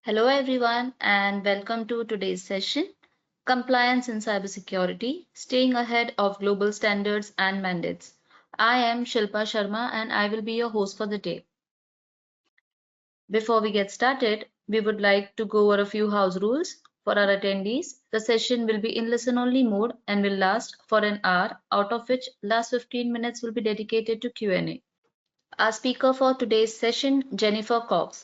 Hello, everyone, and welcome to today's session Compliance in Cybersecurity Staying Ahead of Global Standards and Mandates. I am Shilpa Sharma, and I will be your host for the day. Before we get started, we would like to go over a few house rules for our attendees. The session will be in listen only mode and will last for an hour, out of which last 15 minutes will be dedicated to Q&A. Our speaker for today's session, Jennifer Cox.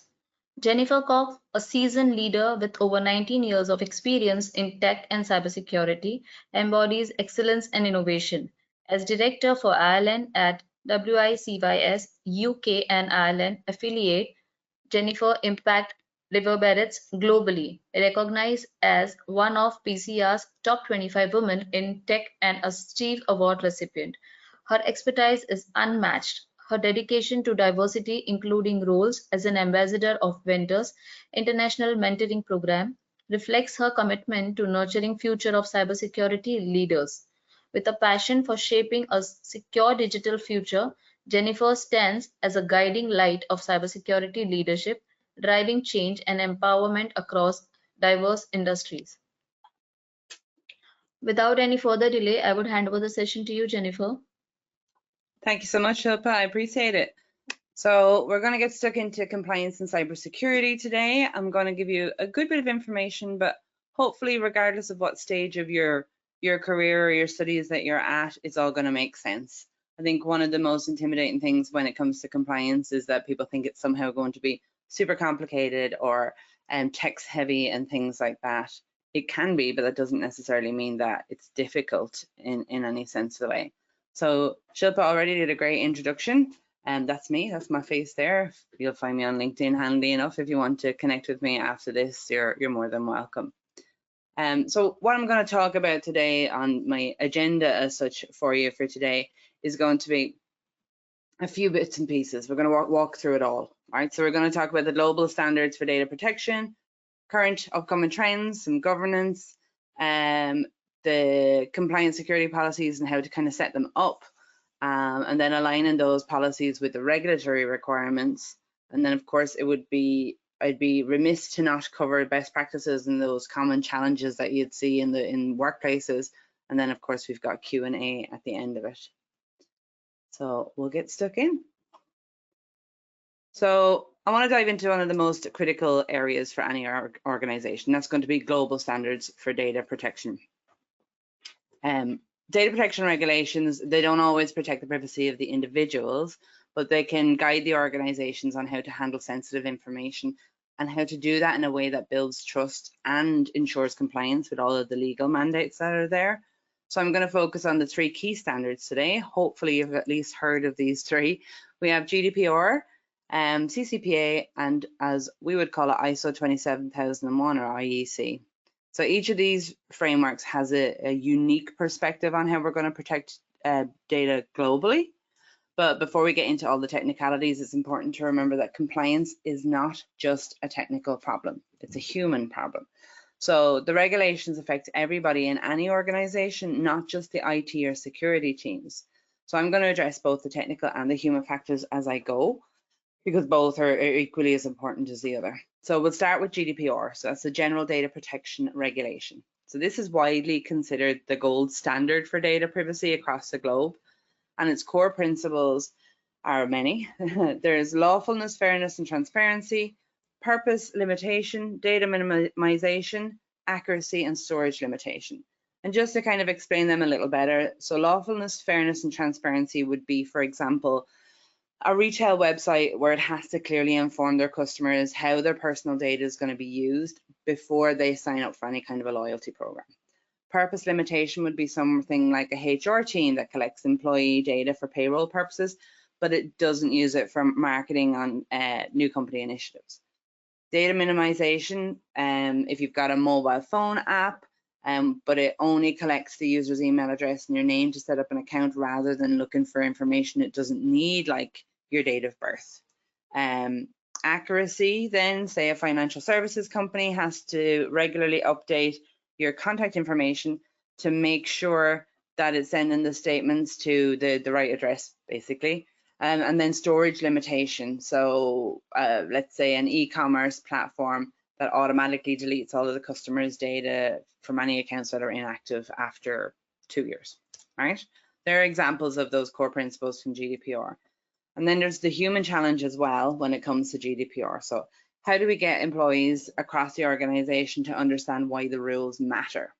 Jennifer Cox, a seasoned leader with over 19 years of experience in tech and cybersecurity, embodies excellence and innovation. As director for Ireland at WICYS UK and Ireland affiliate, Jennifer impact reverberates globally, recognized as one of PCR's top 25 women in tech and a Steve Award recipient. Her expertise is unmatched. Her dedication to diversity, including roles as an ambassador of Ventus International Mentoring Program, reflects her commitment to nurturing future of cybersecurity leaders. With a passion for shaping a secure digital future, Jennifer stands as a guiding light of cybersecurity leadership, driving change and empowerment across diverse industries. Without any further delay, I would hand over the session to you, Jennifer. Thank you so much, Shilpa. I appreciate it. So we're going to get stuck into compliance and cybersecurity today. I'm going to give you a good bit of information, but hopefully, regardless of what stage of your career or your studies that you're at, it's all going to make sense. I think one of the most intimidating things when it comes to compliance is that people think it's somehow going to be super complicated or text heavy and things like that. It can be, but that doesn't necessarily mean that it's difficult in any sense of the way. So Shilpa already did a great introduction. And that's me, that's my face there. You'll find me on LinkedIn handy enough. If you want to connect with me after this, you're more than welcome. So what I'm going to talk about today on my agenda as such for you for today is going to be a few bits and pieces. We're going to walk through it all right? So we're going to talk about the global standards for data protection, current upcoming trends, some governance, the compliance security policies and how to kind of set them up. And then aligning those policies with the regulatory requirements. And then, of course, I'd be remiss to not cover best practices and those common challenges that you'd see in workplaces. And then, of course, we've got Q&A at the end of it. So we'll get stuck in. So I want to dive into one of the most critical areas for any organization. That's going to be global standards for data protection. Data protection regulations, they don't always protect the privacy of the individuals, but they can guide the organizations on how to handle sensitive information and how to do that in a way that builds trust and ensures compliance with all of the legal mandates that are there. So I'm going to focus on the three key standards today. Hopefully you've at least heard of these three. We have GDPR, CCPA, and as we would call it, ISO 27001 or IEC. So each of these frameworks has a unique perspective on how we're going to protect data globally. But before we get into all the technicalities, it's important to remember that compliance is not just a technical problem. It's a human problem. So the regulations affect everybody in any organization, not just the IT or security teams. So I'm going to address both the technical and the human factors as I go, because both are equally as important as the other. So we'll start with GDPR. So that's the General Data Protection Regulation. So this is widely considered the gold standard for data privacy across the globe. And its core principles are many. There's lawfulness, fairness, and transparency, purpose limitation, data minimization, accuracy, and storage limitation. And just to kind of explain them a little better, so lawfulness, fairness, and transparency would be, for example, a retail website where it has to clearly inform their customers how their personal data is going to be used before they sign up for any kind of a loyalty program. Purpose limitation would be something like a HR team that collects employee data for payroll purposes, but it doesn't use it for marketing on new company initiatives. Data minimization, if you've got a mobile phone app, but it only collects the user's email address and your name to set up an account rather than looking for information it doesn't need, like your date of birth. Accuracy, then, say a financial services company has to regularly update your contact information to make sure that it's sending the statements to the right address, basically. And then storage limitation. So let's say an e-commerce platform that automatically deletes all of the customers' data from any accounts that are inactive after 2 years, right? There are examples of those core principles from GDPR. And then there's the human challenge as well when it comes to GDPR. So how do we get employees across the organization to understand why the rules matter?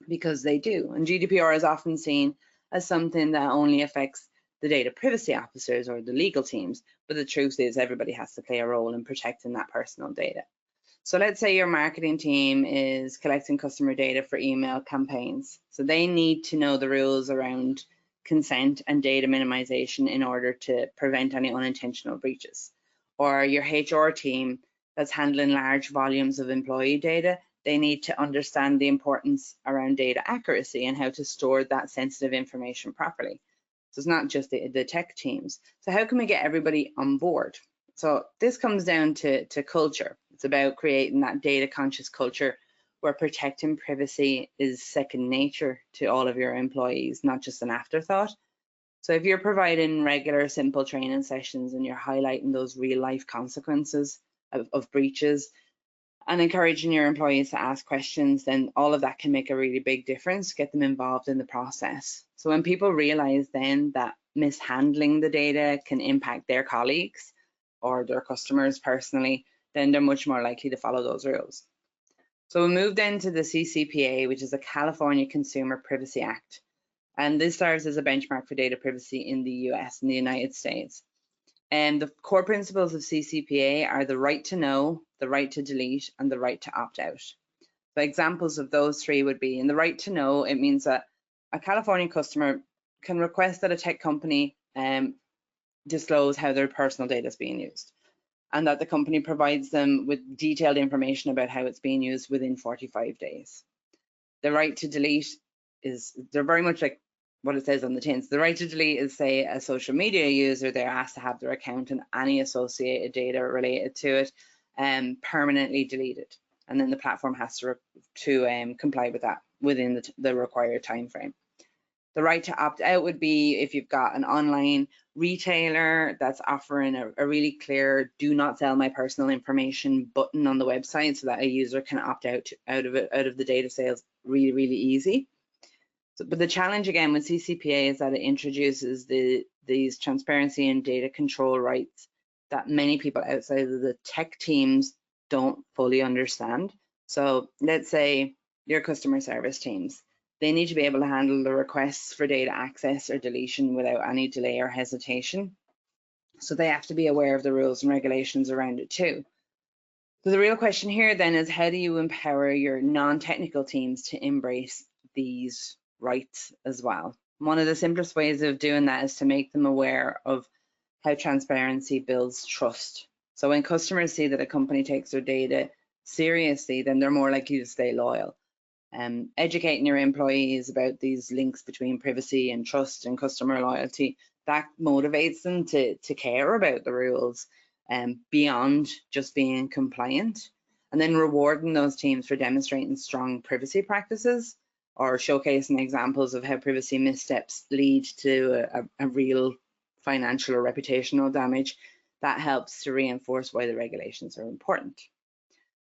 Because they do. And GDPR is often seen as something that only affects the data privacy officers or the legal teams, but the truth is everybody has to play a role in protecting that personal data. So let's say your marketing team is collecting customer data for email campaigns. So they need to know the rules around consent and data minimization in order to prevent any unintentional breaches. Or your HR team that's handling large volumes of employee data, they need to understand the importance around data accuracy and how to store that sensitive information properly. So it's not just the tech teams. So how can we get everybody on board? So this comes down to culture. It's about creating that data conscious culture where protecting privacy is second nature to all of your employees, not just an afterthought. So if you're providing regular simple training sessions and you're highlighting those real life consequences of breaches and encouraging your employees to ask questions, then all of that can make a really big difference, get them involved in the process. So when people realize then that mishandling the data can impact their colleagues or their customers personally, then they're much more likely to follow those rules. So we move then to the CCPA, which is the California Consumer Privacy Act. And this serves as a benchmark for data privacy in the US, in the United States. And the core principles of CCPA are the right to know, the right to delete, and the right to opt out. So examples of those three would be, in the right to know, it means that a California customer can request that a tech company disclose how their personal data is being used, and that the company provides them with detailed information about how it's being used within 45 days. The right to delete is, they're very much like what it says on the tins. The right to delete is, say, a social media user, they're asked to have their account and any associated data related to it permanently deleted. And then the platform has to comply with that within the required time frame. The right to opt out would be if you've got an online retailer that's offering a really clear "do not sell my personal information" button on the website, so that a user can opt out of the data sales really, really easy. So, but the challenge again with CCPA is that it introduces these transparency and data control rights that many people outside of the tech teams don't fully understand. So let's say your customer service teams, they need to be able to handle the requests for data access or deletion without any delay or hesitation. So they have to be aware of the rules and regulations around it too. So the real question here then is, how do you empower your non-technical teams to embrace these rights as well? One of the simplest ways of doing that is to make them aware of how transparency builds trust. So when customers see that a company takes their data seriously, then they're more likely to stay loyal. Educating your employees about these links between privacy and trust and customer loyalty, that motivates them to care about the rules beyond just being compliant. And then rewarding those teams for demonstrating strong privacy practices or showcasing examples of how privacy missteps lead to a real financial or reputational damage, that helps to reinforce why the regulations are important.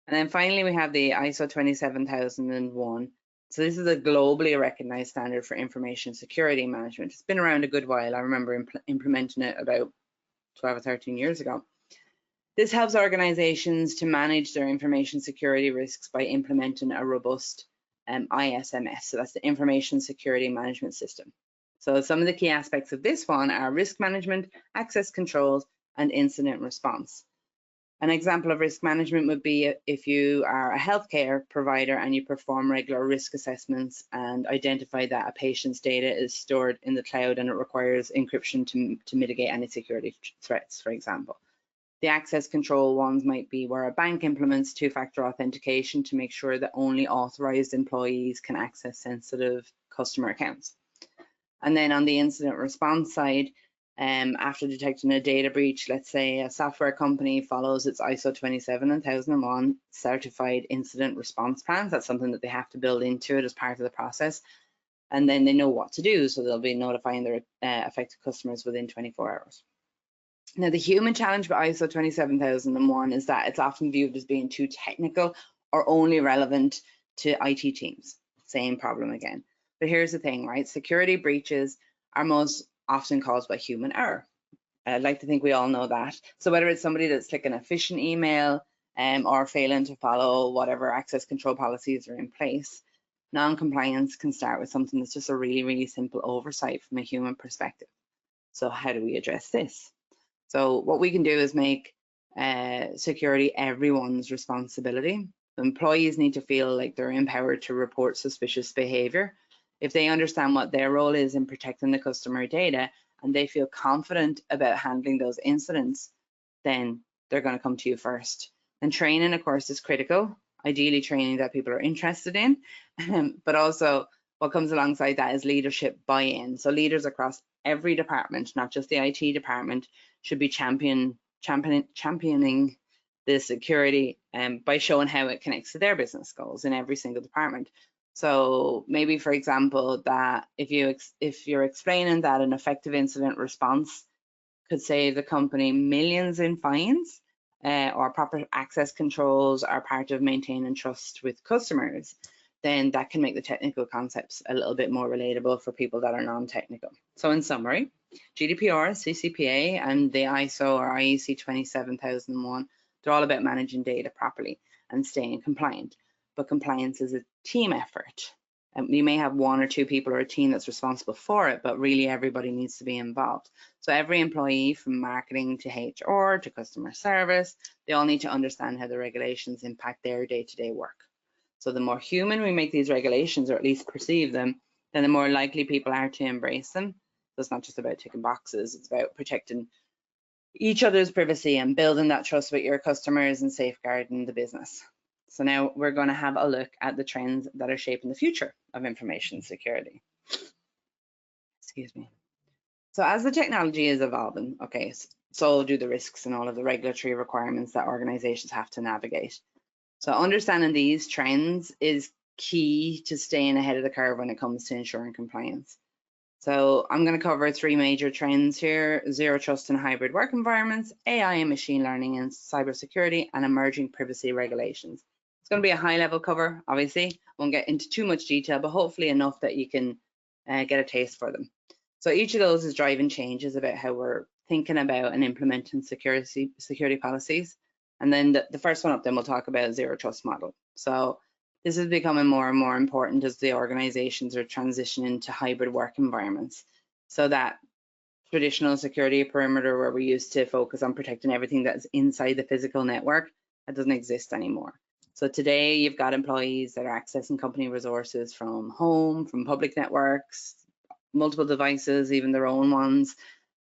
And then finally, we have the ISO 27001. So this is a globally recognized standard for information security management. It's been around a good while. I remember implementing it about 12 or 13 years ago. This helps organizations to manage their information security risks by implementing a robust ISMS. So that's the Information Security Management System. So some of the key aspects of this one are risk management, access controls, and incident response. An example of risk management would be if you are a healthcare provider and you perform regular risk assessments and identify that a patient's data is stored in the cloud and it requires encryption to mitigate any security threats, for example. The access control ones might be where a bank implements two-factor authentication to make sure that only authorized employees can access sensitive customer accounts. And then on the incident response side, after detecting a data breach, let's say a software company follows its ISO 27001 certified incident response plans. That's something that they have to build into it as part of the process. And then they know what to do, so they'll be notifying their affected customers within 24 hours. Now, the human challenge with ISO 27001 is that it's often viewed as being too technical or only relevant to IT teams. Same problem again. But here's the thing, right? Security breaches are most often caused by human error. I'd like to think we all know that. So whether it's somebody that's clicking a phishing email or failing to follow whatever access control policies are in place, non-compliance can start with something that's just a really, really simple oversight from a human perspective. So how do we address this? So what we can do is make security everyone's responsibility. Employees need to feel like they're empowered to report suspicious behavior. If they understand what their role is in protecting the customer data and they feel confident about handling those incidents, then they're going to come to you first. And training, of course, is critical. Ideally, training that people are interested in, but also what comes alongside that is leadership buy-in. So leaders across every department, not just the IT department, should be championing the security by showing how it connects to their business goals in every single department. So maybe, for example, that if you're explaining that an effective incident response could save the company millions in fines, or proper access controls are part of maintaining trust with customers, then that can make the technical concepts a little bit more relatable for people that are non-technical. So in summary, GDPR, CCPA, and the ISO or IEC 27001, they're all about managing data properly and staying compliant. But compliance is a team effort. You may have one or two people or a team that's responsible for it, but really everybody needs to be involved. So every employee from marketing to HR to customer service, they all need to understand how the regulations impact their day-to-day work. So the more human we make these regulations, or at least perceive them, then the more likely people are to embrace them. So it's not just about ticking boxes, it's about protecting each other's privacy and building that trust with your customers and safeguarding the business. So now we're going to have a look at the trends that are shaping the future of information security. Excuse me. So as the technology is evolving, okay, so do the risks and all of the regulatory requirements that organizations have to navigate. So understanding these trends is key to staying ahead of the curve when it comes to ensuring compliance. So I'm going to cover three major trends here: zero trust in hybrid work environments, AI and machine learning, and cybersecurity, and emerging privacy regulations. It's going to be a high level cover, obviously. Won't get into too much detail, but hopefully enough that you can get a taste for them. So each of those is driving changes about how we're thinking about and implementing security policies. And then the first one up, then we'll talk about zero trust model. So this is becoming more and more important as the organizations are transitioning to hybrid work environments. So that traditional security perimeter where we used to focus on protecting everything that's inside the physical network, that doesn't exist anymore. So today you've got employees that are accessing company resources from home, from public networks, multiple devices, even their own ones.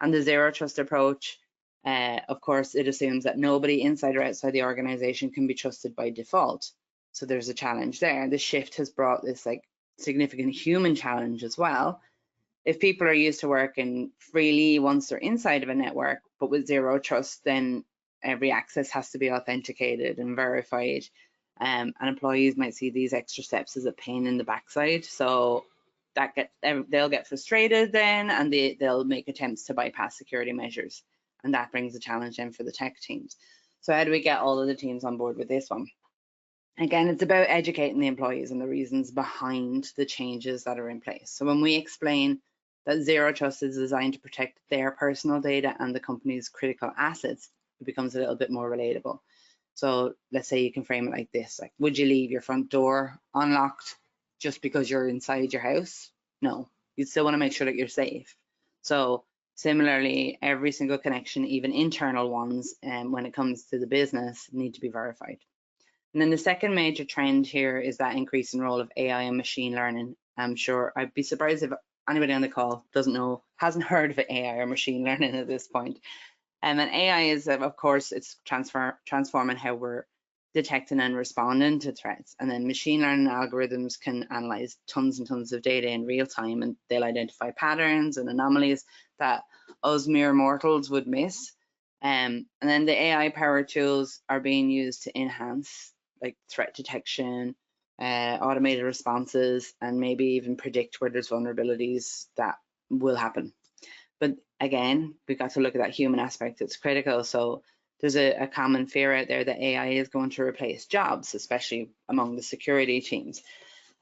And the zero trust approach, of course, it assumes that nobody inside or outside the organization can be trusted by default. So there's a challenge there. The shift has brought this like significant human challenge as well. If people are used to working freely once they're inside of a network, but with zero trust, then every access has to be authenticated and verified. And employees might see these extra steps as a pain in the backside. So they'll get frustrated then, and they'll make attempts to bypass security measures. And that brings a challenge then for the tech teams. So how do we get all of the teams on board with this one? Again, it's about educating the employees and the reasons behind the changes that are in place. So when we explain that zero trust is designed to protect their personal data and the company's critical assets, it becomes a little bit more relatable. So let's say you can frame it like this: like, would you leave your front door unlocked just because you're inside your house? No, you'd still want to make sure that you're safe. So similarly, every single connection, even internal ones, when it comes to the business, need to be verified. And then the second major trend here is that increasing role of AI and machine learning. I'm sure I'd be surprised if anybody on the call hasn't heard of AI or machine learning at this point. And AI is, of course, it's transforming how we're detecting and responding to threats. And then machine learning algorithms can analyze tons and tons of data in real time, and they'll identify patterns and anomalies that us mere mortals would miss. And then the AI powered tools are being used to enhance like threat detection, automated responses, and maybe even predict where there's vulnerabilities that will happen. But again, we've got to look at that human aspect. It's critical. So there's a common fear out there that AI is going to replace jobs, especially among the security teams.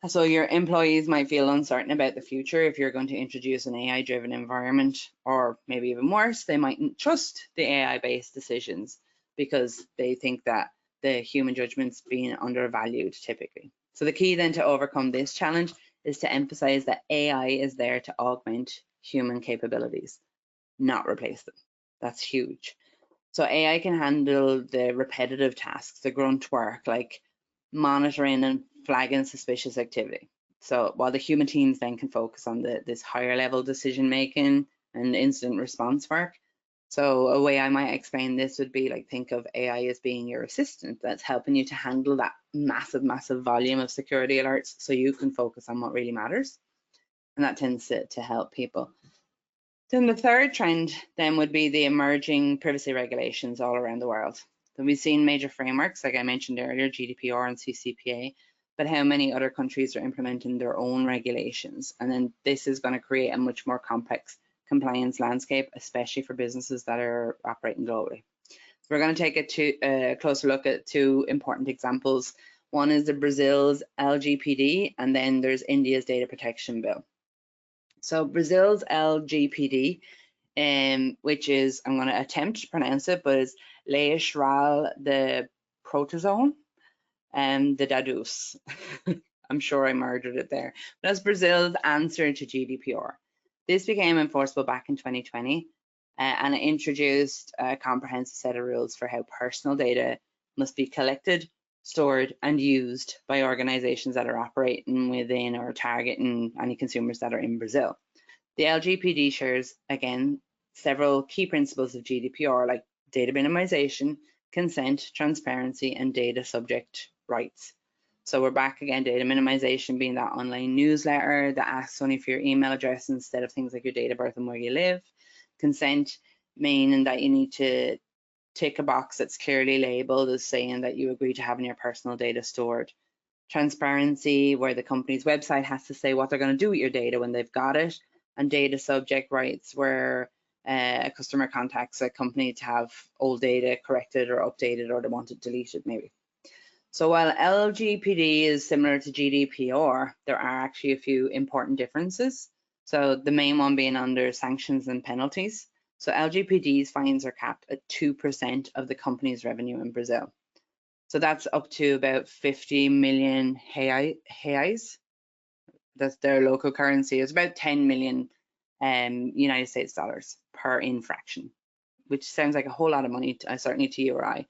So your employees might feel uncertain about the future if you're going to introduce an AI-driven environment, or maybe even worse, they mightn't trust the AI-based decisions because they think that the human judgment's being undervalued typically. So the key then to overcome this challenge is to emphasize that AI is there to augment human capabilities, not replace them. That's huge. So AI can handle the repetitive tasks, the grunt work, like monitoring and flagging suspicious activity. So while the human teams then can focus on this higher level decision making and incident response work. So a way I might explain this would be like, think of AI as being your assistant that's helping you to handle that massive volume of security alerts so you can focus on what really matters. And that tends to help people. Then the third trend then would be the emerging privacy regulations all around the world. So we've seen major frameworks, like I mentioned earlier, GDPR and CCPA, but how many other countries are implementing their own regulations? And then this is going to create a much more complex compliance landscape, especially for businesses that are operating globally. So we're going to take a closer look at two important examples. One is the Brazil's LGPD, and then there's India's data protection bill. So Brazil's LGPD, which is, I'm going to attempt to pronounce it, but it's Lei Geral de Proteção de Dados. I'm sure I murdered it there. But that's Brazil's answer to GDPR. This became enforceable back in 2020, and it introduced a comprehensive set of rules for how personal data must be collected, stored, and used by organizations that are operating within or targeting any consumers that are in Brazil. The LGPD shares, again, several key principles of GDPR, like data minimization, consent, transparency, and data subject rights. So we're back again, data minimization being that online newsletter that asks only for your email address instead of things like your date of birth and where you live. Consent meaning that you need to tick a box that's clearly labeled as saying that you agree to having your personal data stored. Transparency, where the company's website has to say what they're going to do with your data when they've got it. And data subject rights, where a customer contacts a company to have old data corrected or updated, or they want it deleted maybe. So while LGPD is similar to GDPR, there are actually a few important differences. So the main one being under sanctions and penalties. So LGPD's fines are capped at 2% of the company's revenue in Brazil. So that's up to about 50 million reais. That's their local currency. It's about 10 million United States dollars per infraction, which sounds like a whole lot of money, certainly to you or I.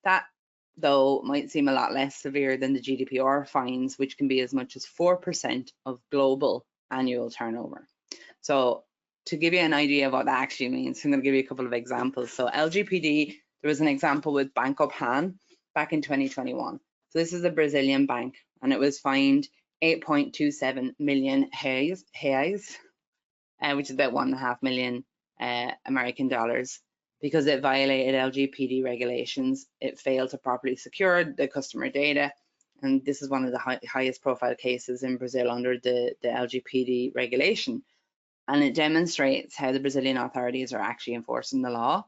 That, though, might seem a lot less severe than the GDPR fines, which can be as much as 4% of global annual turnover. So to give you an idea of what that actually means, I'm going to give you a couple of examples. So LGPD, there was an example with Banco Pan back in 2021. So this is a Brazilian bank, and it was fined 8.27 million reais, which is about 1.5 million American dollars, because it violated LGPD regulations. It failed to properly secure the customer data, and this is one of the highest profile cases in Brazil under the LGPD regulation. And it demonstrates how the Brazilian authorities are actually enforcing the law,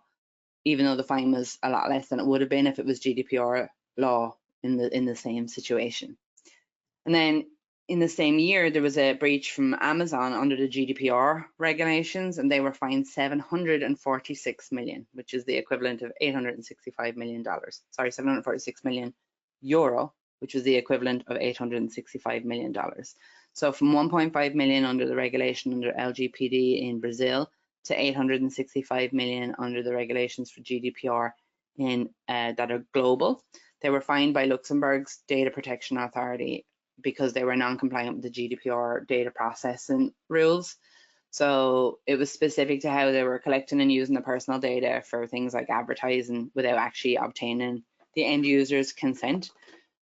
even though the fine was a lot less than it would have been if it was GDPR law in the same situation. And then in the same year, there was a breach from Amazon under the GDPR regulations, and they were fined 746 million, which is the equivalent of $865 million. Sorry, 746 million euro, which was the equivalent of $865 million. So from 1.5 million under the regulation under LGPD in Brazil to 865 million under the regulations for GDPR in that are global. They were fined by Luxembourg's Data Protection Authority because they were non-compliant with the GDPR data processing rules. So it was specific to how they were collecting and using the personal data for things like advertising without actually obtaining the end user's consent.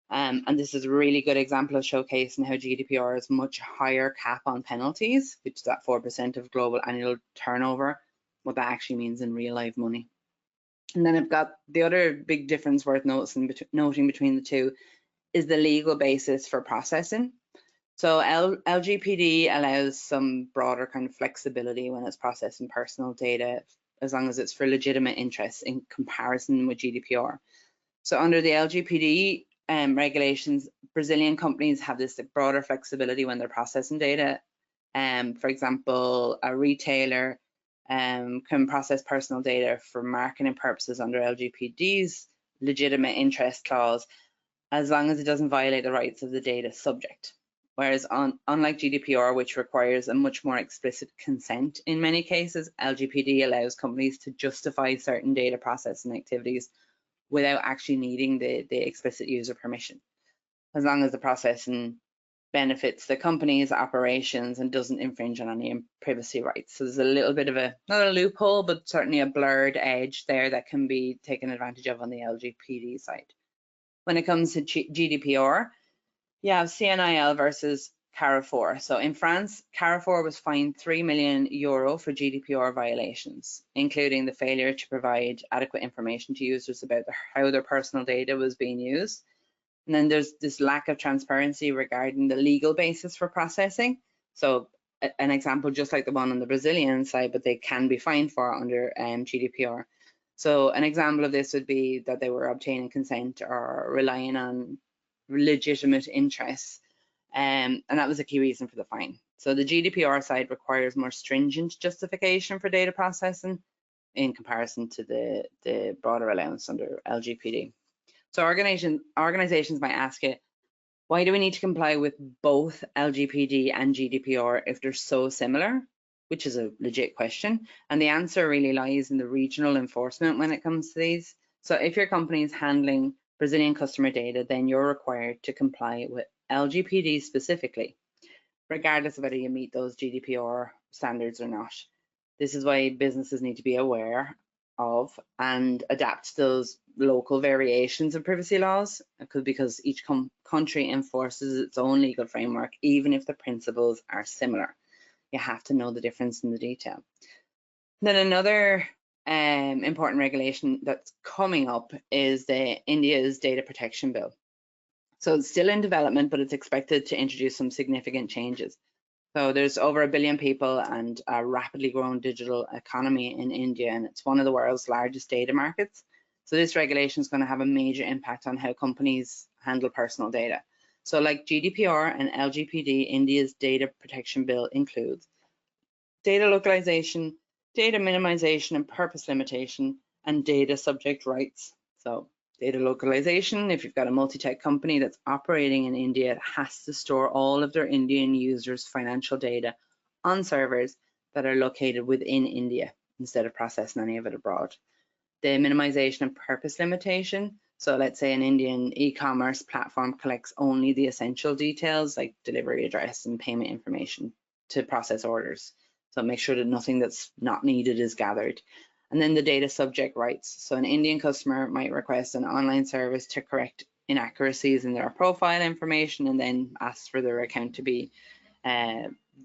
And this is a really good example of showcasing how GDPR is much higher cap on penalties, which is that 4% of global annual turnover, what that actually means in real life money. And then I've got the other big difference worth noting between the two is the legal basis for processing. So LGPD allows some broader kind of flexibility when it's processing personal data, as long as it's for legitimate interests in comparison with GDPR. So under the LGPD regulations, Brazilian companies have this broader flexibility when they're processing data. For example, a retailer can process personal data for marketing purposes under LGPD's legitimate interest clause, as long as it doesn't violate the rights of the data subject. Whereas unlike GDPR, which requires a much more explicit consent in many cases, LGPD allows companies to justify certain data processing activities without actually needing the explicit user permission, as long as the processing benefits the company's operations and doesn't infringe on any privacy rights. So there's a little bit of not a loophole, but certainly a blurred edge there that can be taken advantage of on the LGPD side. When it comes to GDPR, you have CNIL versus Carrefour. So in France, Carrefour was fined €3 million for GDPR violations, including the failure to provide adequate information to users about how their personal data was being used. And then there's this lack of transparency regarding the legal basis for processing. So an example just like the one on the Brazilian side, but they can be fined for under GDPR. So an example of this would be that they were obtaining consent or relying on legitimate interests, and that was a key reason for the fine. So the GDPR side requires more stringent justification for data processing in comparison to the broader allowance under LGPD. So organizations might ask it, why do we need to comply with both LGPD and GDPR if they're so similar? Which is a legit question. And the answer really lies in the regional enforcement when it comes to these. So if your company is handling Brazilian customer data, then you're required to comply with LGPD specifically, regardless of whether you meet those GDPR standards or not. This is why businesses need to be aware of and adapt those local variations of privacy laws, because each country enforces its own legal framework, even if the principles are similar. You have to know the difference in the detail. Then another important regulation that's coming up is India's data protection bill. So it's still in development, but it's expected to introduce some significant changes. So there's over 1 billion people and a rapidly growing digital economy in India, and it's one of the world's largest data markets. So this regulation is going to have a major impact on how companies handle personal data. So like GDPR and LGPD, India's data protection bill includes data localization, data minimization and purpose limitation, and data subject rights. So data localization, if you've got a multi-tech company that's operating in India, it has to store all of their Indian users' financial data on servers that are located within India instead of processing any of it abroad. The minimization and purpose limitation, so let's say an Indian e-commerce platform collects only the essential details like delivery address and payment information to process orders. So make sure that nothing that's not needed is gathered. And then the data subject rights. So an Indian customer might request an online service to correct inaccuracies in their profile information and then ask for their account to be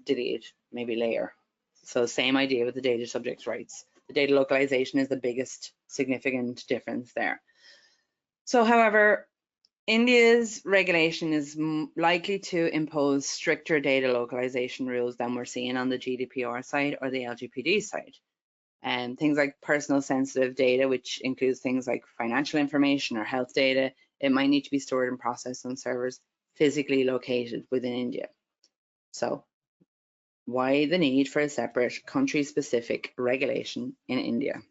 deleted maybe later. So same idea with the data subject rights. The data localization is the biggest significant difference there. So however, India's regulation is likely to impose stricter data localization rules than we're seeing on the GDPR side or the LGPD side. And things like personal sensitive data, which includes things like financial information or health data, it might need to be stored and processed on servers physically located within India. So why the need for a separate country-specific regulation in India?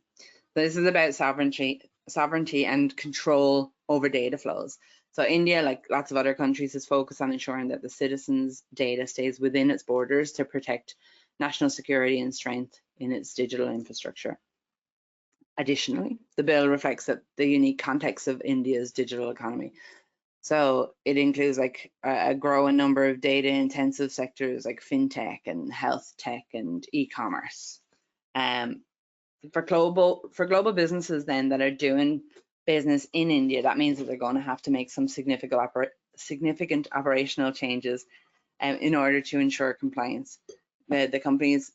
This is about sovereignty and control over data flows. So India, like lots of other countries, is focused on ensuring that the citizens' data stays within its borders to protect national security and strength in its digital infrastructure. Additionally, the bill reflects the unique context of India's digital economy. So it includes like a growing number of data-intensive sectors like fintech and health tech and e-commerce. For global businesses then that are doing business in India, that means that they're going to have to make some significant operational changes in order to ensure compliance. The companies,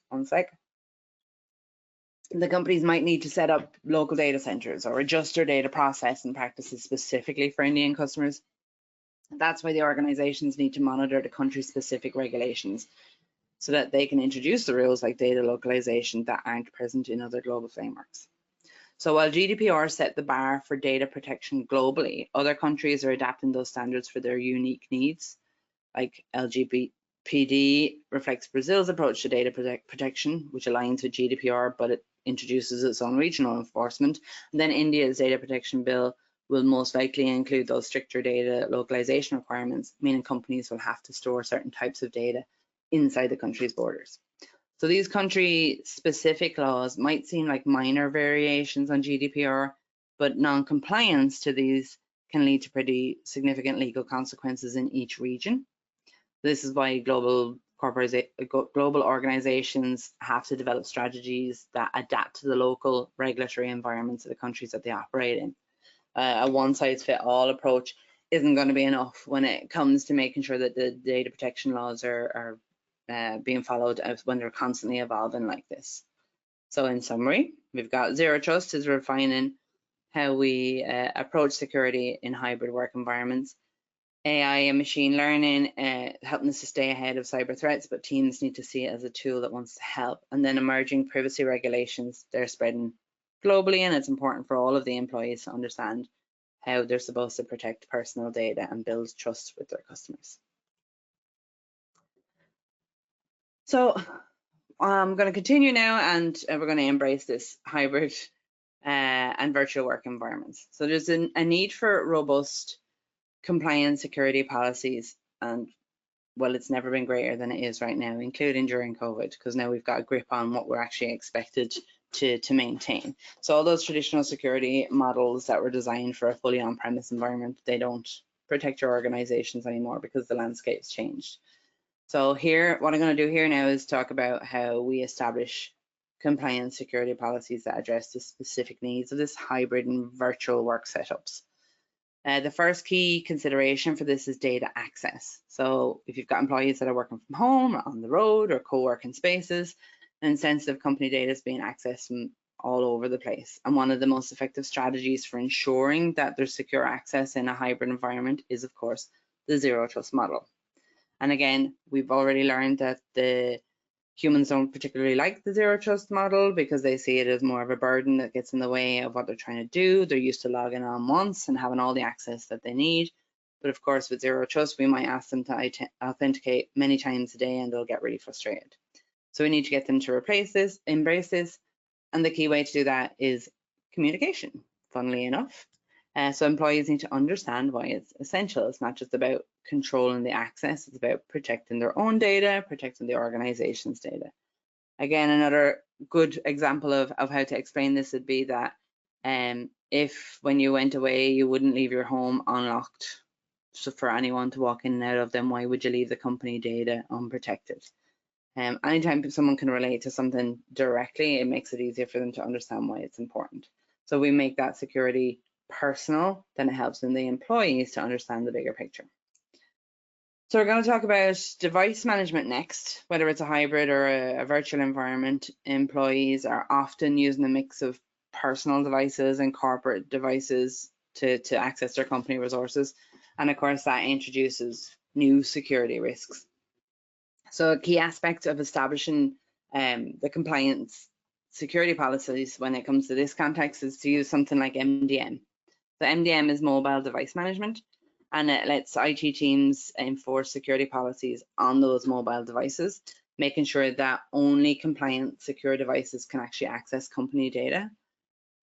the companies might need to set up local data centers or adjust their data processing practices specifically for Indian customers. That's why the organizations need to monitor the country-specific regulations so that they can introduce the rules like data localization that aren't present in other global frameworks. So while GDPR set the bar for data protection globally, other countries are adapting those standards for their unique needs. Like LGPD reflects Brazil's approach to data protection, which aligns with GDPR, but it introduces its own regional enforcement. And then India's data protection bill will most likely include those stricter data localization requirements, meaning companies will have to store certain types of data inside the country's borders. So these country-specific laws might seem like minor variations on GDPR, but non-compliance to these can lead to pretty significant legal consequences in each region. This is why global organizations have to develop strategies that adapt to the local regulatory environments of the countries that they operate in. A one-size-fits-all approach isn't going to be enough when it comes to making sure that the data protection laws are being followed when they're constantly evolving like this. So in summary, we've got Zero Trust is refining how we approach security in hybrid work environments. AI and machine learning helping us to stay ahead of cyber threats, but teams need to see it as a tool that wants to help. And then emerging privacy regulations, they're spreading globally, and it's important for all of the employees to understand how they're supposed to protect personal data and build trust with their customers. So I'm going to continue now, and we're going to embrace this hybrid and virtual work environments. So there's a need for robust compliance security policies, and well, it's never been greater than it is right now, including during COVID, because now we've got a grip on what we're actually expected to maintain. So all those traditional security models that were designed for a fully on-premise environment, they don't protect your organizations anymore because the landscape's changed. So here, what I'm going to do here now is talk about how we establish compliance security policies that address the specific needs of this hybrid and virtual work setups. The first key consideration for this is data access. So if you've got employees that are working from home or on the road or co-working spaces, then sensitive company data is being accessed from all over the place. And one of the most effective strategies for ensuring that there's secure access in a hybrid environment is, of course, the Zero Trust model. And again, we've already learned that the humans don't particularly like the Zero Trust model because they see it as more of a burden that gets in the way of what they're trying to do. They're used to logging on once and having all the access that they need. But of course, with Zero Trust, we might ask them to authenticate many times a day and they'll get really frustrated. So we need to get them to embrace this. And the key way to do that is communication, funnily enough. So employees need to understand why it's essential. It's not just about controlling the access, it's about protecting their own data, protecting the organization's data. Again, another good example of how to explain this would be that if when you went away, you wouldn't leave your home unlocked so for anyone to walk in and out of, then why would you leave the company data unprotected? Anytime someone can relate to something directly, it makes it easier for them to understand why it's important. So we make that security personal, then it helps in the employees to understand the bigger picture. So we're going to talk about device management next. Whether it's a hybrid or a virtual environment, employees are often using a mix of personal devices and corporate devices to access their company resources. And of course, that introduces new security risks. So a key aspect of establishing the compliance security policies when it comes to this context is to use something like MDM. So MDM is mobile device management, and it lets IT teams enforce security policies on those mobile devices, making sure that only compliant secure devices can actually access company data.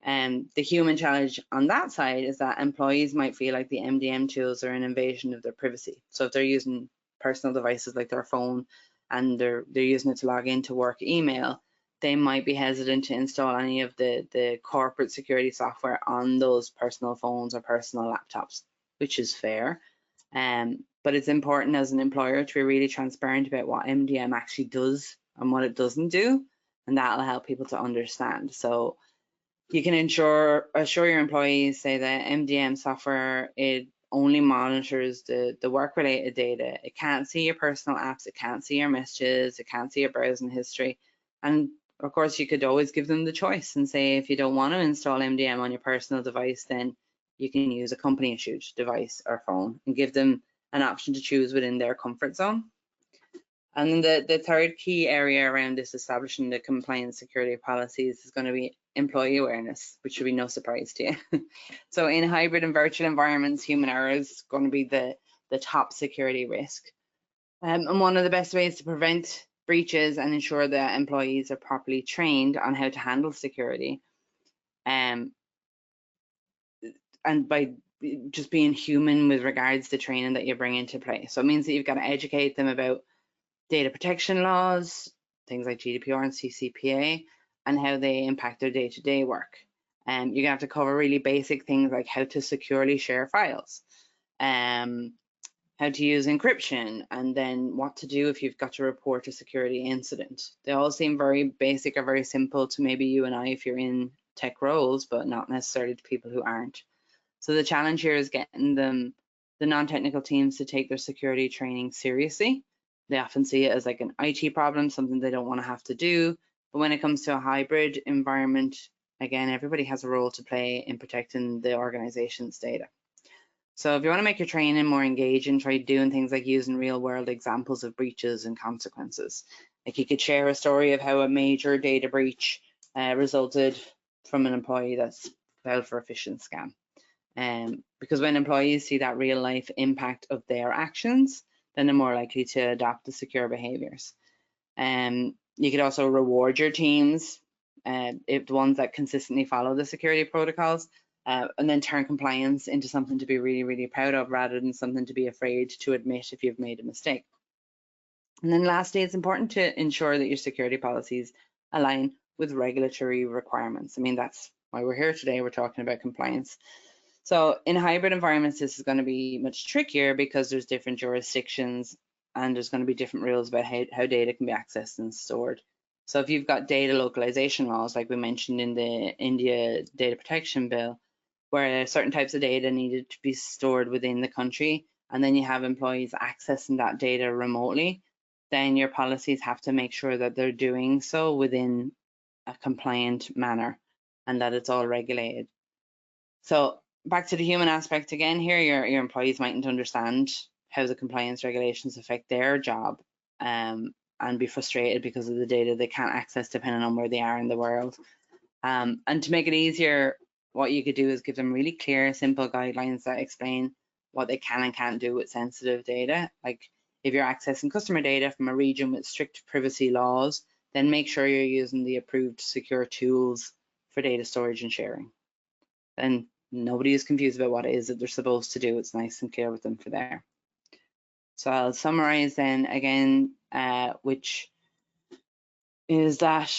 And the human challenge on that side is that employees might feel like the MDM tools are an invasion of their privacy. So if they're using personal devices like their phone and they're using it to log into work email, they might be hesitant to install any of the corporate security software on those personal phones or personal laptops, which is fair. But it's important as an employer to be really transparent about what MDM actually does and what it doesn't do, and that'll help people to understand. So you can assure your employees, say that MDM software, it only monitors the work-related data. It can't see your personal apps, it can't see your messages, it can't see your browsing history. And of course, you could always give them the choice and say, if you don't want to install MDM on your personal device, then you can use a company-issued device or phone, and give them an option to choose within their comfort zone. And then the third key area around this establishing the compliance security policies is going to be employee awareness, which should be no surprise to you. So in hybrid and virtual environments, human error is going to be the top security risk. And one of the best ways to prevent breaches and ensure that employees are properly trained on how to handle security, and by just being human with regards to training that you bring into play. So it means that you've got to educate them about data protection laws, things like GDPR and CCPA, and how they impact their day-to-day work. You're going to have to cover really basic things like how to securely share files, how to use encryption, and then what to do if you've got to report a security incident. They all seem very basic or very simple to maybe you and I if you're in tech roles, but not necessarily to people who aren't. So the challenge here is getting the non-technical teams to take their security training seriously. They often see it as like an IT problem, something they don't want to have to do. But when it comes to a hybrid environment, again, everybody has a role to play in protecting the organization's data. So if you want to make your training more engaging, try doing things like using real world examples of breaches and consequences. Like you could share a story of how a major data breach resulted from an employee that's fell for a phishing scam. Because when employees see that real life impact of their actions, then they're more likely to adopt the secure behaviors. You could also reward your teams, if the ones that consistently follow the security protocols, and then turn compliance into something to be really, really proud of rather than something to be afraid to admit if you've made a mistake. And then lastly, it's important to ensure that your security policies align with regulatory requirements. I mean, that's why we're here today. We're talking about compliance. So in hybrid environments, this is going to be much trickier because there's different jurisdictions and there's going to be different rules about how data can be accessed and stored. So if you've got data localization laws, like we mentioned in the India Data Protection Bill, where certain types of data needed to be stored within the country, and then you have employees accessing that data remotely, then your policies have to make sure that they're doing so within a compliant manner and that it's all regulated. So back to the human aspect again here, your employees mightn't understand how the compliance regulations affect their job, and be frustrated because of the data they can't access depending on where they are in the world. And to make it easier, what you could do is give them really clear, simple guidelines that explain what they can and can't do with sensitive data. Like if you're accessing customer data from a region with strict privacy laws, then make sure you're using the approved secure tools for data storage and sharing. Then nobody is confused about what it is that they're supposed to do. It's nice and clear with them for there. So I'll summarize then again, which is that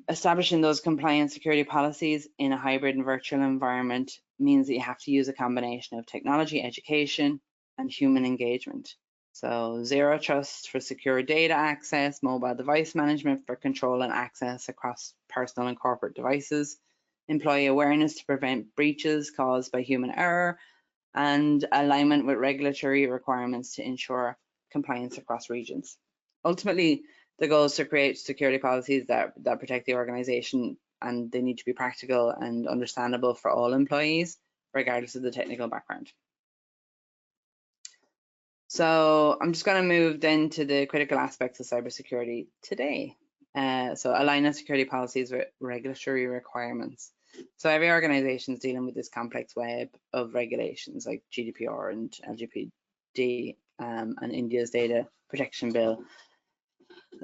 establishing those compliance security policies in a hybrid and virtual environment means that you have to use a combination of technology, education, and human engagement. So zero trust for secure data access, mobile device management for control and access across personal and corporate devices, employee awareness to prevent breaches caused by human error, and alignment with regulatory requirements to ensure compliance across regions. Ultimately, the goal is to create security policies that protect the organization, and they need to be practical and understandable for all employees, regardless of the technical background. So I'm just going to move then to the critical aspects of cybersecurity today. So aligning security policies with regulatory requirements. So every organization is dealing with this complex web of regulations like GDPR and LGBT and India's Data Protection Bill.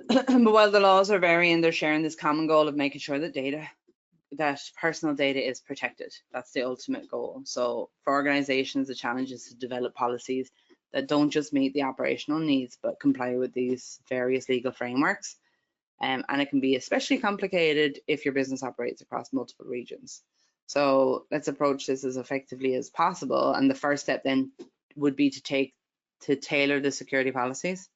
But while the laws are varying, they're sharing this common goal of making sure that personal data is protected. That's the ultimate goal. So for organizations, the challenge is to develop policies that don't just meet the operational needs, but comply with these various legal frameworks. And it can be especially complicated if your business operates across multiple regions. So let's approach this as effectively as possible. And the first step then would be to tailor the security policies.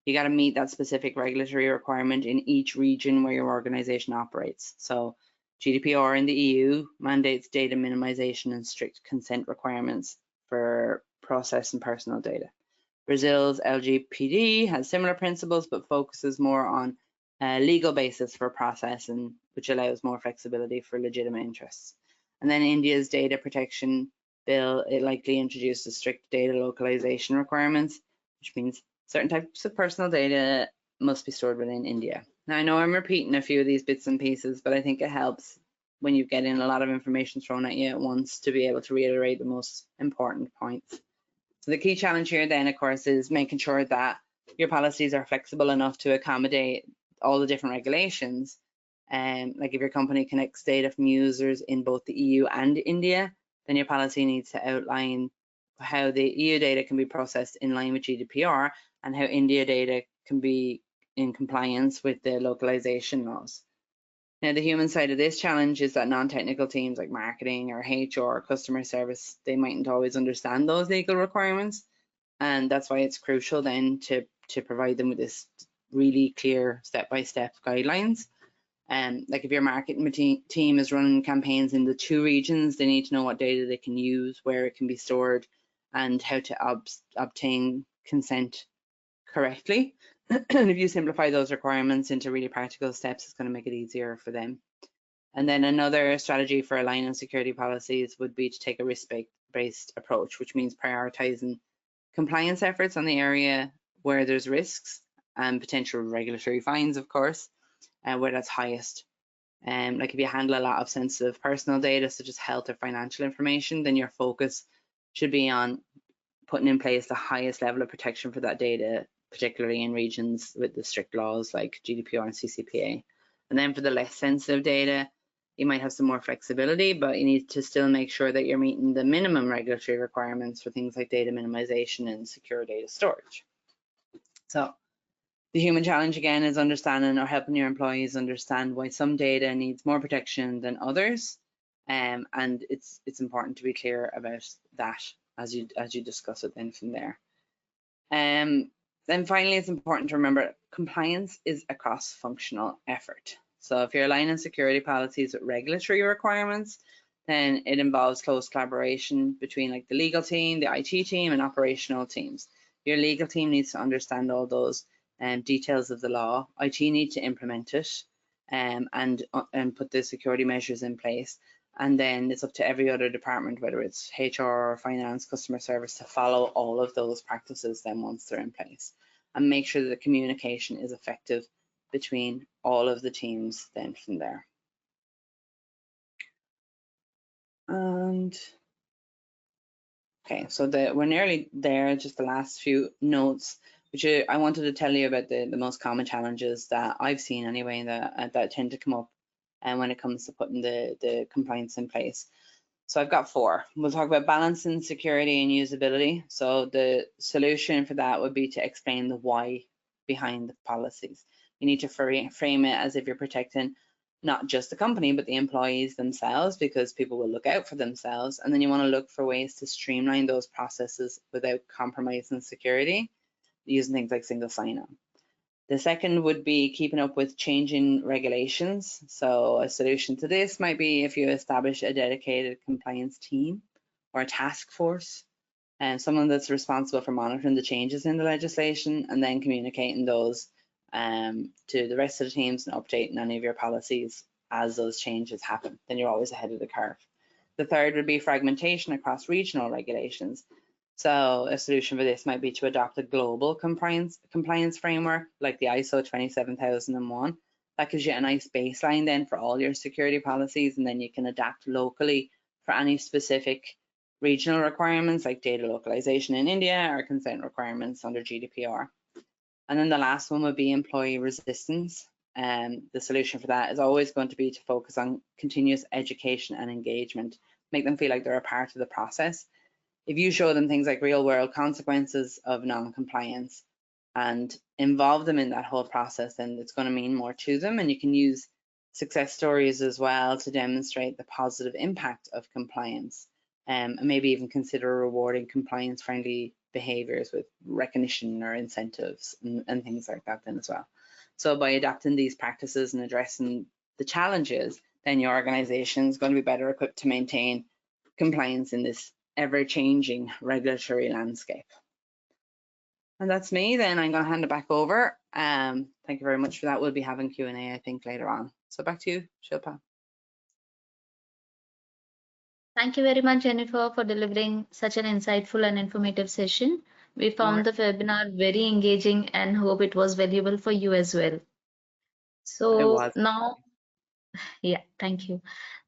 You got to meet that specific regulatory requirement in each region where your organization operates. So GDPR in the EU mandates data minimization and strict consent requirements for processing personal data. Brazil's LGPD has similar principles, but focuses more on a legal basis for processing, which allows more flexibility for legitimate interests. And then India's data protection bill, it likely introduces strict data localization requirements, which means certain types of personal data must be stored within India. Now, I know I'm repeating a few of these bits and pieces, but I think it helps when you get in a lot of information thrown at you at once to be able to reiterate the most important points. So the key challenge here then, of course, is making sure that your policies are flexible enough to accommodate all the different regulations. Like if your company connects data from users in both the EU and India, then your policy needs to outline how the EU data can be processed in line with GDPR and how India data can be in compliance with the localization laws. Now, the human side of this challenge is that non-technical teams like marketing or HR or customer service, they mightn't always understand those legal requirements. And that's why it's crucial then to provide them with this really clear step-by-step guidelines. Like if your marketing team is running campaigns in the 2 regions, they need to know what data they can use, where it can be stored, and how to obtain consent correctly. And if you simplify those requirements into really practical steps, it's going to make it easier for them. And then another strategy for aligning security policies would be to take a risk-based approach, which means prioritizing compliance efforts on the area where there's risks and potential regulatory fines, of course, where that's highest. Like if you handle a lot of sensitive personal data, such as health or financial information, then your focus should be on putting in place the highest level of protection for that data, particularly in regions with the strict laws like GDPR and CCPA. And then for the less sensitive data, you might have some more flexibility, but you need to still make sure that you're meeting the minimum regulatory requirements for things like data minimization and secure data storage. So the human challenge again is understanding or helping your employees understand why some data needs more protection than others. And it's important to be clear about that as you discuss it then from there. Then finally, it's important to remember compliance is a cross-functional effort. So if you're aligning security policies with regulatory requirements, then it involves close collaboration between like the legal team, the IT team, and operational teams. Your legal team needs to understand all those details of the law. IT need to implement it and put the security measures in place. And then it's up to every other department, whether it's HR or finance, customer service, to follow all of those practices then once they're in place, and make sure that the communication is effective between all of the teams then from there. And okay, so we're nearly there, just the last few notes, which I wanted to tell you about the most common challenges that I've seen anyway that tend to come up and when it comes to putting the compliance in place. So I've got 4. We'll talk about balancing security and usability. So the solution for that would be to explain the why behind the policies. You need to frame it as if you're protecting not just the company, but the employees themselves, because people will look out for themselves. And then you want to look for ways to streamline those processes without compromising security, using things like single sign-on. The second would be keeping up with changing regulations. So a solution to this might be if you establish a dedicated compliance team or a task force, and someone that's responsible for monitoring the changes in the legislation and then communicating those to the rest of the teams and updating any of your policies as those changes happen. Then you're always ahead of the curve. The third would be fragmentation across regional regulations. So a solution for this might be to adopt a global compliance framework like the ISO 27001. That gives you a nice baseline then for all your security policies, and then you can adapt locally for any specific regional requirements like data localization in India or consent requirements under GDPR. And then the last one would be employee resistance. The solution for that is always going to be to focus on continuous education and engagement, make them feel like they're a part of the process. If you show them things like real world consequences of non-compliance and involve them in that whole process, then it's going to mean more to them. And you can use success stories as well to demonstrate the positive impact of compliance, and maybe even consider rewarding compliance friendly behaviors with recognition or incentives and things like that then as well. So by adapting these practices and addressing the challenges, then your organization is going to be better equipped to maintain compliance in this ever-changing regulatory landscape. And that's me. Then I'm going to hand it back over. Thank you very much for that. We'll be having Q&A, I think, later on. So back to you, Shilpa. Thank you very much, Jennifer, for delivering such an insightful and informative session. We Or found the webinar very engaging and hope it was valuable for you as well. it So was. now, yeah, thank you.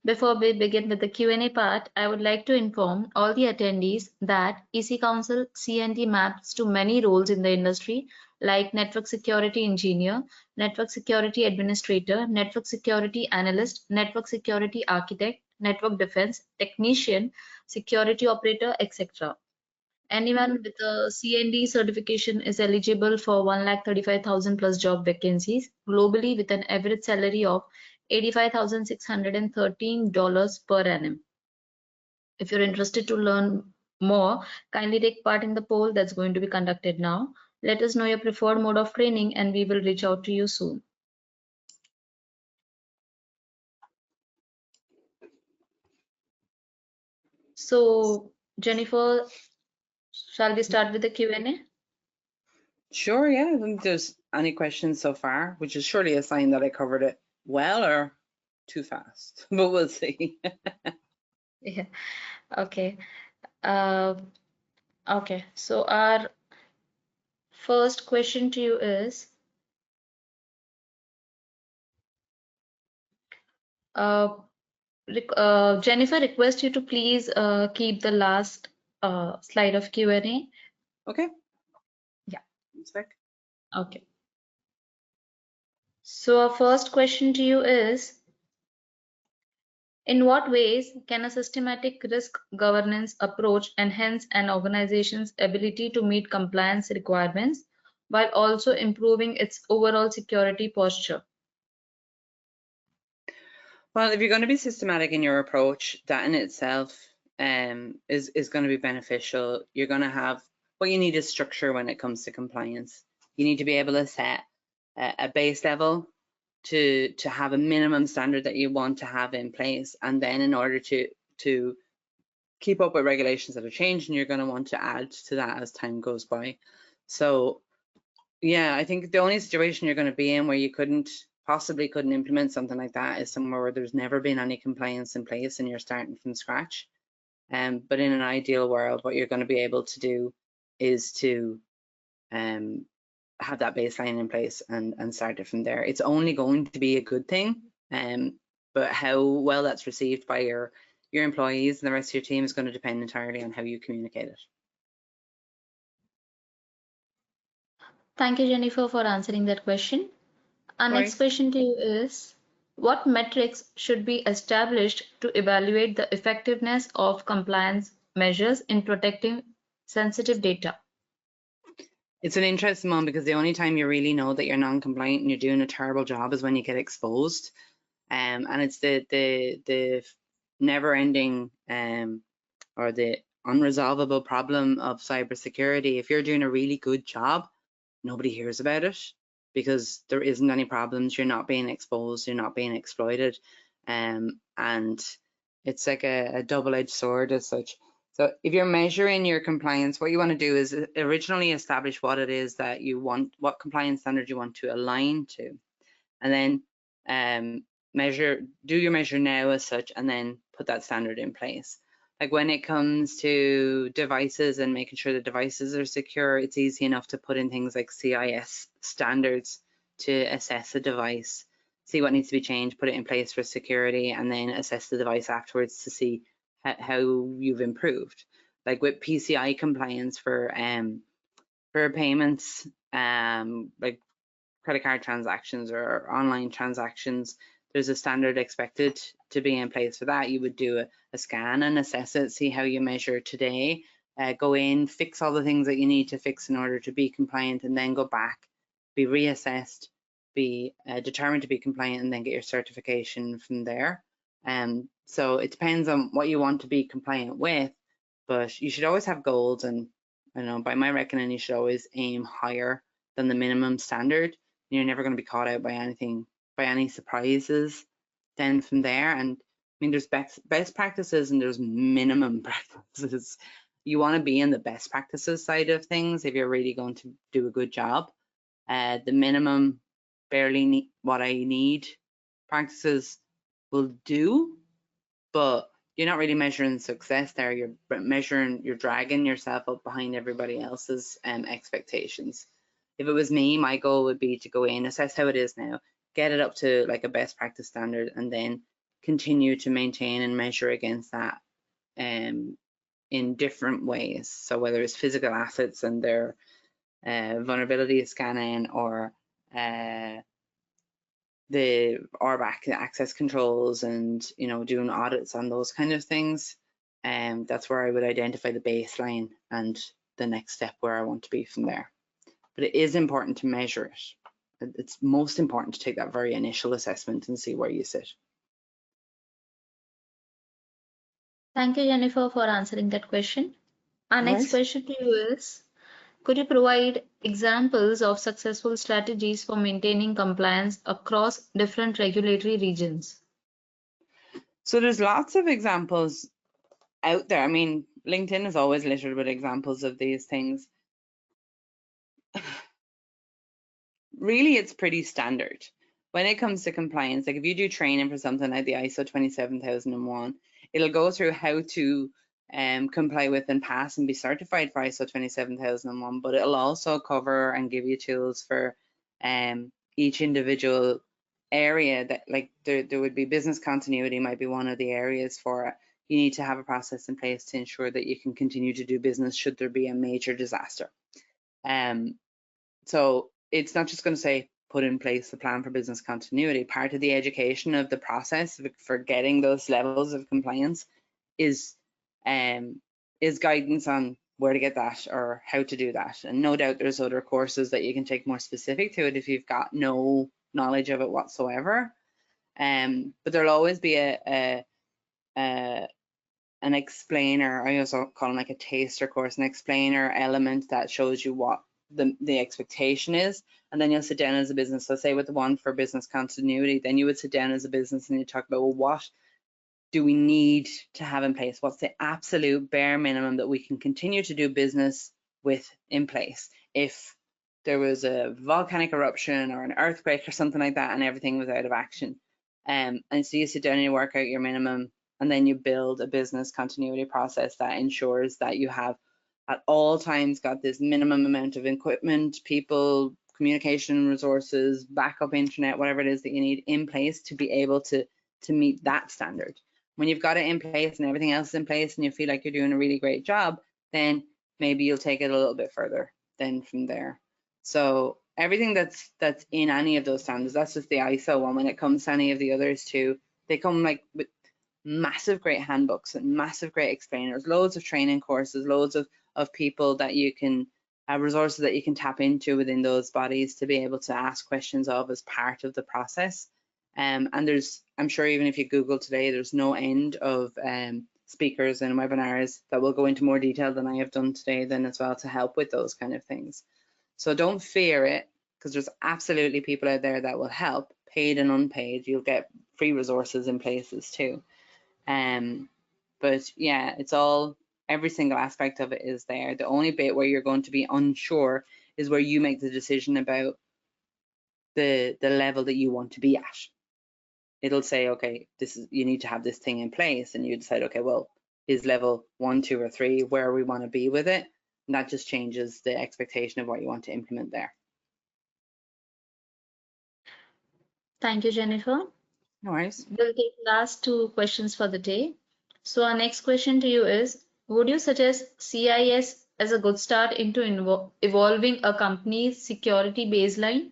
Before we begin with the Q&A part, I would like to inform all the attendees that EC Council CND maps to many roles in the industry like network security engineer, network security administrator, network security analyst, network security architect, network defense technician, security operator, etc. Anyone with a CND certification is eligible for 1,35,000 plus job vacancies globally with an average salary of $85,613 per annum. If you're interested to learn more, kindly take part in the poll that's going to be conducted now. Let us know your preferred mode of training and we will reach out to you soon. So, Jennifer, shall we start with the Q&A? Sure, yeah. I don't think there's any questions so far, which is surely a sign that I covered it well or too fast, but we'll see. Yeah, okay. Uh, okay, so our first question to you is, uh, Jennifer, request you to please keep the last slide of Q&A. Okay. Yeah, One sec. okay. So our first question to you is, in what ways can a systematic risk governance approach enhance an organization's ability to meet compliance requirements while also improving its overall security posture? Well, if you're going to be systematic in your approach, that in itself is going to be beneficial. You're going to have what you need is structure when it comes to compliance. You need to be able to set a base level to have a minimum standard that you want to have in place, and then in order to keep up with regulations that are changing, you're going to want to add to that as time goes by. So yeah, I think the only situation you're going to be in where you possibly couldn't implement something like that is somewhere where there's never been any compliance in place and you're starting from scratch. But in an ideal world, what you're going to be able to do is to have that baseline in place and start it from there. It's only going to be a good thing, but how well that's received by your employees and the rest of your team is going to depend entirely on how you communicate it. Thank you, Jennifer, for answering that question. Our No next worries. question to you is, what metrics should be established to evaluate the effectiveness of compliance measures in protecting sensitive data? It's an interesting one because the only time you really know that you're non-compliant and you're doing a terrible job is when you get exposed. And it's the never-ending or the unresolvable problem of cybersecurity. If you're doing a really good job, nobody hears about it because there isn't any problems. You're not being exposed. You're not being exploited. And it's like a double-edged sword as such. So if you're measuring your compliance, what you want to do is originally establish what it is that you want, what compliance standard you want to align to, and then do your measure now as such, and then put that standard in place. Like when it comes to devices and making sure the devices are secure, it's easy enough to put in things like CIS standards to assess a device, see what needs to be changed, put it in place for security, and then assess the device afterwards to see how you've improved. Like with PCI compliance for payments, like credit card transactions or online transactions, there's a standard expected to be in place for that. You would do a scan and assess it, see how you measure today, go in, fix all the things that you need to fix in order to be compliant, and then go back, be reassessed, be determined to be compliant, and then get your certification from there. So it depends on what you want to be compliant with, but you should always have goals, and I know by my reckoning, you should always aim higher than the minimum standard. You're never going to be caught out by anything, by any surprises then from there. And I mean, there's best practices and there's minimum practices. You want to be in the best practices side of things if you're really going to do a good job. The minimum barely what I need practices will do, but you're not really measuring success there. You're dragging yourself up behind everybody else's expectations. If it was me, my goal would be to go in, assess how it is now, get it up to like a best practice standard, and then continue to maintain and measure against that in different ways. So whether it's physical assets and their vulnerability scanning, or the RBAC access controls, and doing audits on those kind of things, that's where I would identify the baseline and the next step where I want to be from there. But it is important to measure it. It's most important to take that very initial assessment and see where you sit. Thank you, Jennifer, for answering that question. Our No next worries. question to you is, could you provide examples of successful strategies for maintaining compliance across different regulatory regions? So there's lots of examples out there. I mean, LinkedIn is always littered with examples of these things. Really, it's pretty standard. When it comes to compliance, like if you do training for something like the ISO 27001, it'll go through how to comply with and pass and be certified for ISO 27001, but it'll also cover and give you tools for each individual area. That, like, there would be business continuity might be one of the areas for it. You need to have a process in place to ensure that you can continue to do business should there be a major disaster. So it's not just going to say put in place a plan for business continuity. Part of the education of the process for getting those levels of compliance is guidance on where to get that or how to do that. And no doubt there's other courses that you can take more specific to it if you've got no knowledge of it whatsoever. But there'll always be an explainer. I also call them like a taster course, an explainer element that shows you what the expectation is, and then you'll sit down as a business. So say with the one for business continuity, then you would sit down as a business and you talk about, well, what do we need to have in place? What's the absolute bare minimum that we can continue to do business with in place if there was a volcanic eruption or an earthquake or something like that and everything was out of action? And so you sit down and you work out your minimum, and then you build a business continuity process that ensures that you have at all times got this minimum amount of equipment, people, communication resources, backup internet, whatever it is that you need in place to be able to meet that standard. When you've got it in place and everything else is in place and you feel like you're doing a really great job, then maybe you'll take it a little bit further then from there. So everything that's in any of those standards, that's just the ISO one. When it comes to any of the others too, they come like with massive great handbooks and massive great explainers, loads of training courses, loads of people that you can resources that you can tap into within those bodies to be able to ask questions of as part of the process. And there's, I'm sure even if you Google today, there's no end of speakers and webinars that will go into more detail than I have done today then as well to help with those kind of things. So don't fear it, because there's absolutely people out there that will help, paid and unpaid. You'll get free resources in places too. But yeah, it's all, every single aspect of it is there. The only bit where you're going to be unsure is where you make the decision about the level that you want to be at. It'll say, okay, this is, you need to have this thing in place, and you decide, okay, well, is level 1, 2, or 3 where we want to be with it? And that just changes the expectation of what you want to implement there. Thank you, Jennifer. No worries. We'll take last 2 questions for the day. So our next question to you is, would you suggest CIS as a good start into evolving a company's security baseline?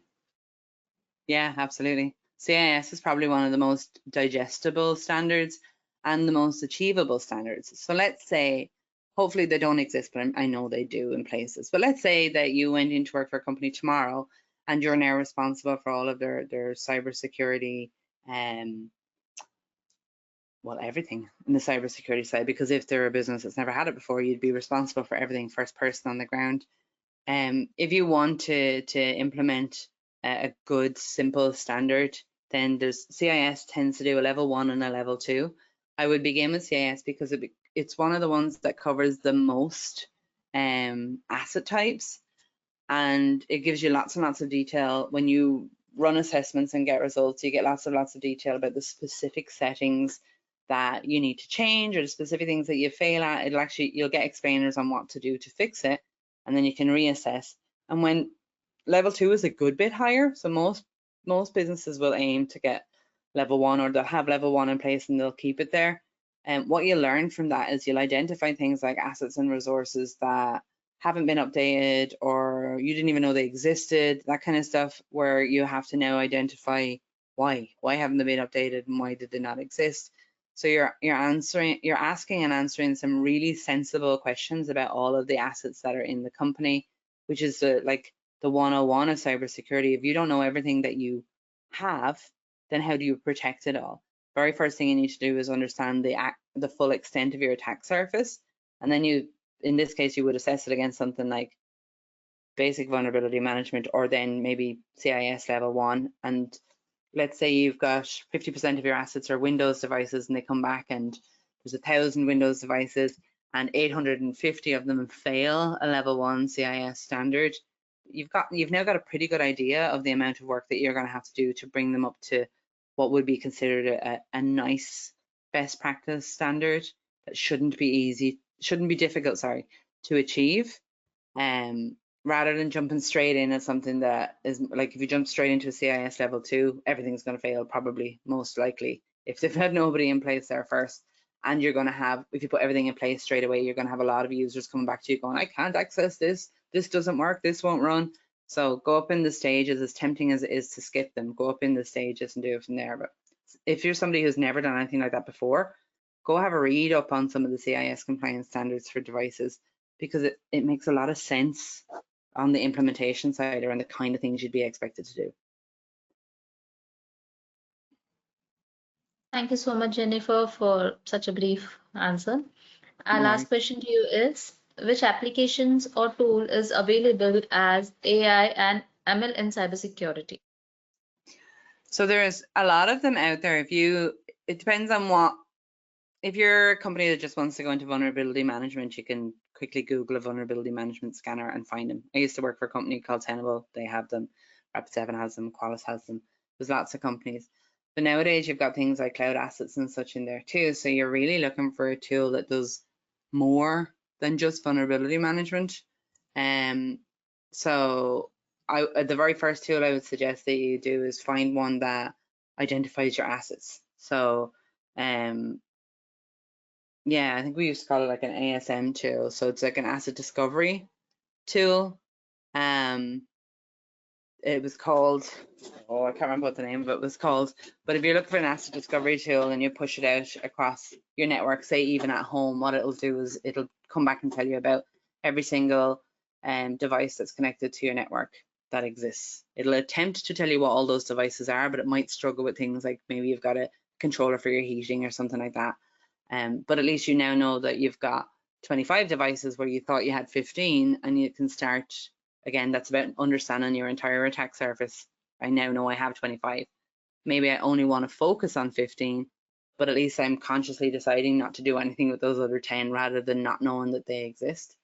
Yeah, absolutely. CIS is probably one of the most digestible standards and the most achievable standards. So let's say, hopefully they don't exist, but I know they do in places. But let's say that you went into work for a company tomorrow and you're now responsible for all of their cybersecurity, well, everything in the cybersecurity side, because if they're a business that's never had it before, you'd be responsible for everything, first person on the ground. If you want to implement a good, simple standard, then there's CIS tends to do a level 1 and a level 2. I would begin with CIS because it's one of the ones that covers the most asset types, and it gives you lots and lots of detail. When you run assessments and get results, you get lots of detail about the specific settings that you need to change or the specific things that you fail at, you'll get explainers on what to do to fix it, and then you can reassess. And when level 2 is a good bit higher, so most businesses will aim to get level 1, or they'll have level 1 in place and they'll keep it there. And what you'll learn from that is you'll identify things like assets and resources that haven't been updated or you didn't even know they existed, that kind of stuff, where you have to now identify why haven't they been updated and why did they not exist. So you're asking and answering some really sensible questions about all of the assets that are in the company, which is like the 101 of cybersecurity. If you don't know everything that you have, then how do you protect it all? Very first thing you need to do is understand the full extent of your attack surface, and then in this case, you would assess it against something like basic vulnerability management, or then maybe CIS level 1. And let's say you've got 50% of your assets are Windows devices, and they come back and there's 1,000 Windows devices and 850 of them fail a level 1 CIS standard. You've now got a pretty good idea of the amount of work that you're going to have to do to bring them up to what would be considered a nice best practice standard that shouldn't be difficult, to achieve. Rather than jumping straight in at something that is like, if you jump straight into a CIS level 2, everything's going to fail, probably, most likely, if they've had nobody in place there first. And you're going to have, if you put everything in place straight away, you're going to have a lot of users coming back to you going, I can't access this, this doesn't work, this won't run. So go up in the stages. As tempting as it is to skip them, go up in the stages and do it from there. But if you're somebody who's never done anything like that before, go have a read up on some of the CIS compliance standards for devices, because it makes a lot of sense on the implementation side around the kind of things you'd be expected to do. Thank you so much, Jennifer, for such a brief answer. Our No last worries. question to you is, which applications or tool is available as AI and ML in cybersecurity? So there's a lot of them out there. It depends on if you're a company that just wants to go into vulnerability management, you can quickly Google a vulnerability management scanner and find them. I used to work for a company called Tenable. They have them. Rapid7 has them. Qualys has them. There's lots of companies. But nowadays you've got things like cloud assets and such in there too. So you're really looking for a tool that does more than just vulnerability management. So the very first tool I would suggest that you do is find one that identifies your assets. So yeah, I think we used to call it like an ASM tool. So it's like an asset discovery tool. It was called, I can't remember what the name of it was called, but if you're looking for an asset discovery tool and you push it out across your network, say even at home, what it'll do is it'll come back and tell you about every single device that's connected to your network that exists. It'll attempt to tell you what all those devices are, but it might struggle with things like maybe you've got a controller for your heating or something like that. But at least you now know that you've got 25 devices where you thought you had 15, and you can start. Again, that's about understanding your entire attack surface. I now know I have 25. Maybe I only want to focus on 15, but at least I'm consciously deciding not to do anything with those other 10 rather than not knowing that they exist.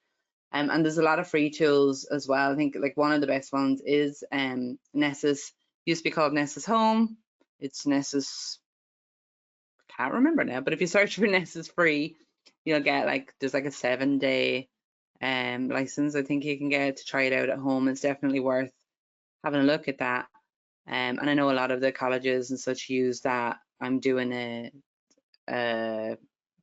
And there's a lot of free tools as well. I think like one of the best ones is Nessus. Used to be called Nessus Home. It's Nessus, can't remember now, but if you search for Nessus free, you'll get there's like a 7-day license I think you can get to try it out at home. It's definitely worth having a look at that. And I know a lot of the colleges and such use that. I'm doing a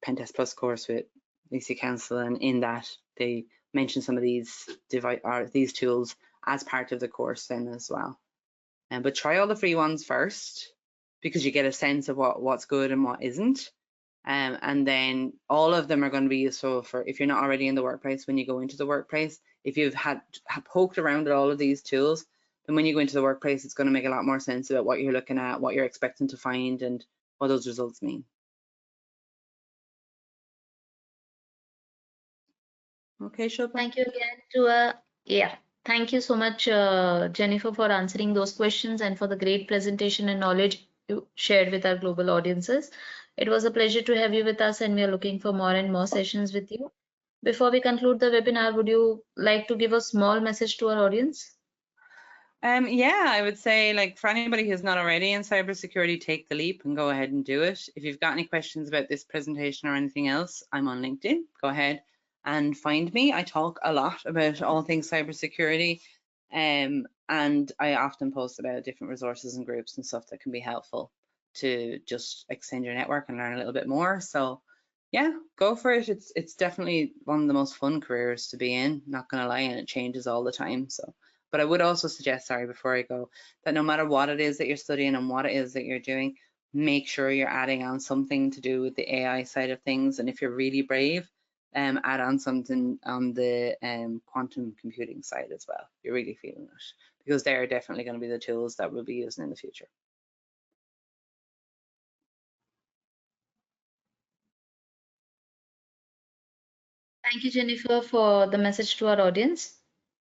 Pentest Plus course with EC Council, and in that they mention some of these tools as part of the course then as well. But try all the free ones first, because you get a sense of what's good and what isn't. And then all of them are going to be useful for if you're not already in the workplace. When you go into the workplace, if you've have poked around at all of these tools, then when you go into the workplace, it's going to make a lot more sense about what you're looking at, what you're expecting to find, and what those results mean. Okay, Shilpa. Thank you again thank you so much, Jennifer, for answering those questions and for the great presentation and knowledge you shared with our global audiences. It was a pleasure to have you with us, and we are looking for more and more sessions with you. Before we conclude the webinar, would you like to give a small message to our audience? Yeah, I would say, like, for anybody who's not already in cybersecurity, take the leap and go ahead and do it. If you've got any questions about this presentation or anything else, I'm on LinkedIn. Go ahead and find me. I talk a lot about all things cybersecurity, and I often post about different resources and groups and stuff that can be helpful to just extend your network and learn a little bit more. So yeah, go for it. It's definitely one of the most fun careers to be in, not gonna lie, and it changes all the time. So, but I would also suggest, sorry, before I go, that no matter what it is that you're studying and what it is that you're doing, make sure you're adding on something to do with the AI side of things. And if you're really brave, add on something on the quantum computing side as well. You're really feeling it, because they are definitely going to be the tools that we'll be using in the future. Thank you, Jennifer, for the message to our audience.